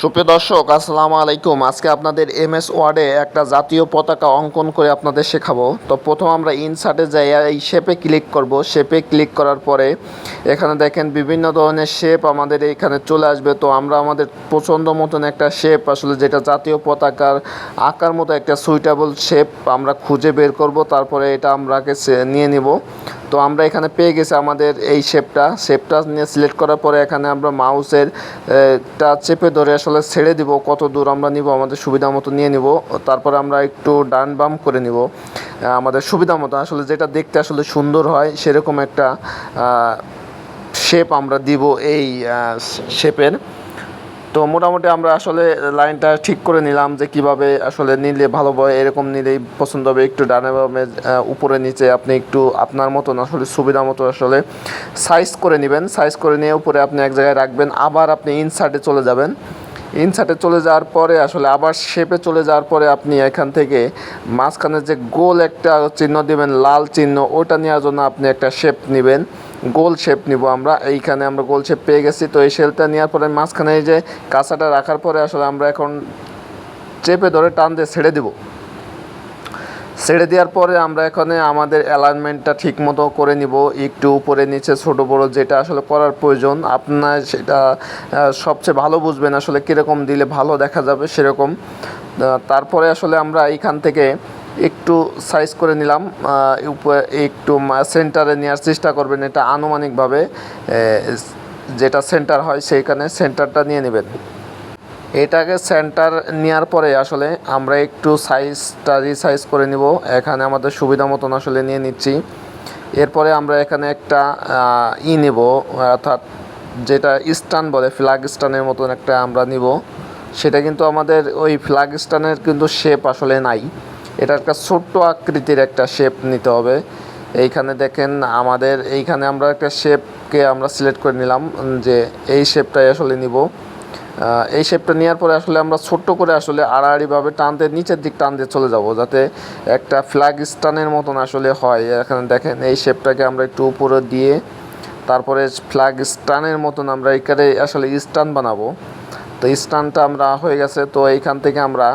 সুপ্রিয় দর্শক, আসসালামু আলাইকুম। আজকে আপনাদের এমএস ওয়ার্ডে একটা জাতীয় পতাকা অঙ্কন করে আপনাদের শেখাবো। তো প্রথম আমরা ইনসার্টে যাই, এই শেপে ক্লিক করব। শেপে ক্লিক করার পরে এখানে দেখেন বিভিন্ন ধরনের শেপ আমাদের এখানে চলে আসবে। তো আমরা আমাদের পছন্দ মতন একটা শেপ, আসলে যেটা জাতীয় পতাকার আঁকার মতো একটা সুইটেবল শেপ আমরা খুঁজে বের করব। তারপরে এটা আমরা নিয়ে নিব। তো আমরা এখানে পেয়ে গেছি আমাদের এই শেপটা নিয়ে সিলেক্ট করার পরে এখানে আমরা মাউসের টা চেপে ধরে আসলে ছেড়ে দিব, কত দূর আমরা নিব আমাদের সুবিধা মতো নিয়ে নিব। তারপরে আমরা একটু ডান বাম করে নিব আমাদের সুবিধা মতো, আসলে যেটা দেখতে আসলে সুন্দর হয় সেরকম একটা শেপ আমরা দিব এই শেপের। তো মোটামুটি আমরা আসলে লাইনটা ঠিক করে নিলাম যে কিভাবে আসলে নিলে ভালো হয়, এরকম নিলেই পছন্দ হবে। একটু ডানে বামে উপরে নিচে আপনি একটু আপনার মতন আসলে সুবিধা মতো আসলে সাইজ করে নেবেন। সাইজ করে নিয়ে উপরে আপনি এক জায়গায় রাখবেন, আবার আপনি ইনসার্টে চলে যাবেন। ইনসার্টে চলে যাওয়ার পরে আসলে আবার শেপে চলে যাওয়ার পরে আপনি এখান থেকে মাঝখানে যে গোল একটা চিহ্ন দেবেন, লাল চিহ্ন, ওটা নেওয়ার জন্য আপনি একটা শেপ নেবেন, গোল শেপ নিব আমরা। এইখানে আমরা গোল শেপ পেয়ে গেছি। তো এই শেলটা নেওয়ার পরে মাঝখানে এই যে কাঁচাটা রাখার পরে আসলে আমরা এখন চেপে ধরে টান দিয়ে ছেড়ে দিব। ছেড়ে দেওয়ার পরে আমরা এখানে আমাদের অ্যালাইনমেন্টটা ঠিক মতো করে নিব, একটু উপরে নিচে ছোট বড় যেটা আসলে করার প্রয়োজন আপনার, সেটা সবচেয়ে ভালো বুঝবেন আসলে কীরকম দিলে ভালো দেখা যাবে সেরকম। তারপরে আসলে আমরা এইখান থেকে একটু সাইজ করে নিলাম, উপরে একটু সেন্টারে নেওয়ার চেষ্টা করবেন। এটা আনুমানিকভাবে যেটা সেন্টার হয় সেইখানে সেন্টারটা নিয়ে নেবেন। এটাকে সেন্টার নেওয়ার পরে আসলে আমরা একটু সাইজটা রিসাইজ করে নিব। এখানে আমাদের সুবিধা মতন আসলে নিয়ে নিচ্ছি। এরপরে আমরা এখানে একটা নেব, অর্থাৎ যেটা স্ট্যান্ড বলে, ফ্ল্যাগ স্ট্যান্ডের মতন একটা আমরা নিব। সেটা কিন্তু আমাদের ওই ফ্ল্যাগ স্ট্যান্ডের কিন্তু শেপ আসলে নাই, এটা একটা ছোট্ট আকৃতির একটা শেপ নিতে হবে। এইখানে দেখেন আমাদের এইখানে আমরা একটা শেপকে আমরা সিলেক্ট করে নিলাম, যে এই শেপটাই আসলে নিব। এই শেপটা নেওয়ার পরে আসলে আমরা ছোট্ট করে আসলে আড়াআড়িভাবে টানতে নিচের দিক টান দিয়ে চলে যাব, যাতে একটা ফ্ল্যাগ স্টানের মতন আসলে হয়। এখানে দেখেন এই শেপটাকে আমরা একটু উপরে দিয়ে তারপরে ফ্ল্যাগ স্টানের মতন আমরা এখানে আসলে স্টান বানাবো। তো স্টানটা আমরা হয়ে গেছে। তো এইখান থেকে আমরা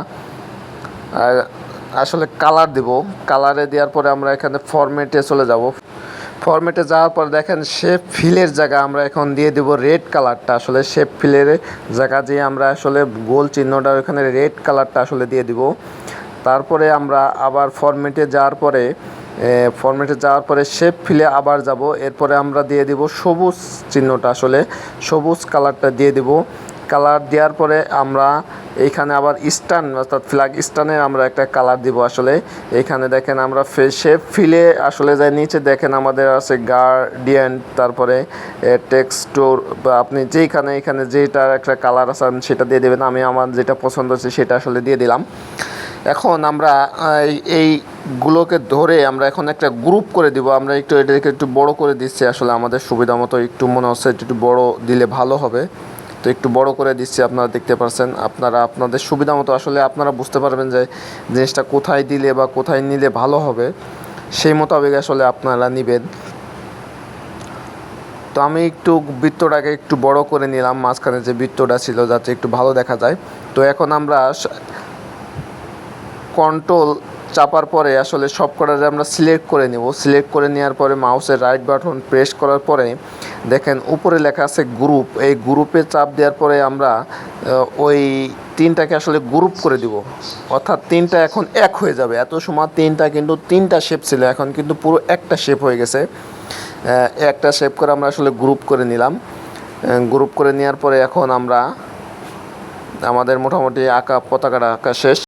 আসলে কালার দেব। কালারে দেওয়ার পরে আমরা এখানে ফরম্যাটে চলে যাব। ফরম্যাটে যাওয়ার পর দেখেন শেপ ফিলের জায়গা আমরা এখন দিয়ে দেব রেড কালারটা। আসলে শেপ ফিলের জায়গা দিয়ে আমরা আসলে গোল চিহ্নটা ওখানে রেড কালারটা আসলে দিয়ে দিব। তারপরে আমরা আবার ফরম্যাটে যাওয়ার পরে শেপ ফিলে আবার যাব। এরপরে আমরা দিয়ে দিব সবুজ চিহ্নটা, আসলে সবুজ কালারটা দিয়ে দিব। কালার দেওয়ার পরে আমরা এইখানে আবার স্টান, অর্থাৎ ফ্ল্যাগ স্টানের আমরা একটা কালার দিব। আসলে এইখানে দেখেন আমরা শেপ ফিলে আসলে যাই নিচে দেখেন আমাদের আছে গার্ডিয়ান, তারপরে টেক্সটোর, বা আপনি এখানে যেটার একটা কালার আছে সেটা দিয়ে দেবেন। আমি আমার যেটা পছন্দ হচ্ছে সেটা আসলে দিয়ে দিলাম। এখন আমরা এইগুলোকে ধরে আমরা এখন একটা গ্রুপ করে দিব। আমরা এটাকে একটু বড় করে দিচ্ছি, আসলে আমাদের সুবিধা মতো একটু মনে হচ্ছে একটু বড় দিলে ভালো হবে। তো একটু বড় করে দিচ্ছি, আপনারা দেখতে পাচ্ছেন। আপনারা আপনাদের সুবিধা মতো আসলে আপনারা বুঝতে পারবেন যে জিনিসটা কোথায় দিলে বা কোথায় নিলে ভালো হবে, সেই মোতাবেক আসলে আপনারা নেবেন। তো আমি একটু বৃত্তটাকে একটু বড় করে নিলাম, মাঝখানে যে বৃত্তটা ছিল যাতে একটু ভালো দেখা যায়। তো এখন আমরা কন্ট্রোল চাপার পরে আসলে সব কটারে আমরা সিলেক্ট করে নেব। সিলেক্ট করে নেওয়ার পরে মাউসের রাইট বাটন প্রেস করার পরে দেখেন উপরে লেখা আছে গ্রুপ। এই গ্রুপে চাপ দেওয়ার পরে আমরা ওই তিনটাকে আসলে গ্রুপ করে দিব, অর্থাৎ তিনটা এখন এক হয়ে যাবে। এত সময় তিনটা শেপ ছিল, এখন কিন্তু পুরো একটা শেপ হয়ে গেছে। একটা শেপ করে আমরা আসলে গ্রুপ করে নিলাম। গ্রুপ করে নেওয়ার পরে এখন আমরা আমাদের মোটামুটি পতাকাটা আঁকা শেষ।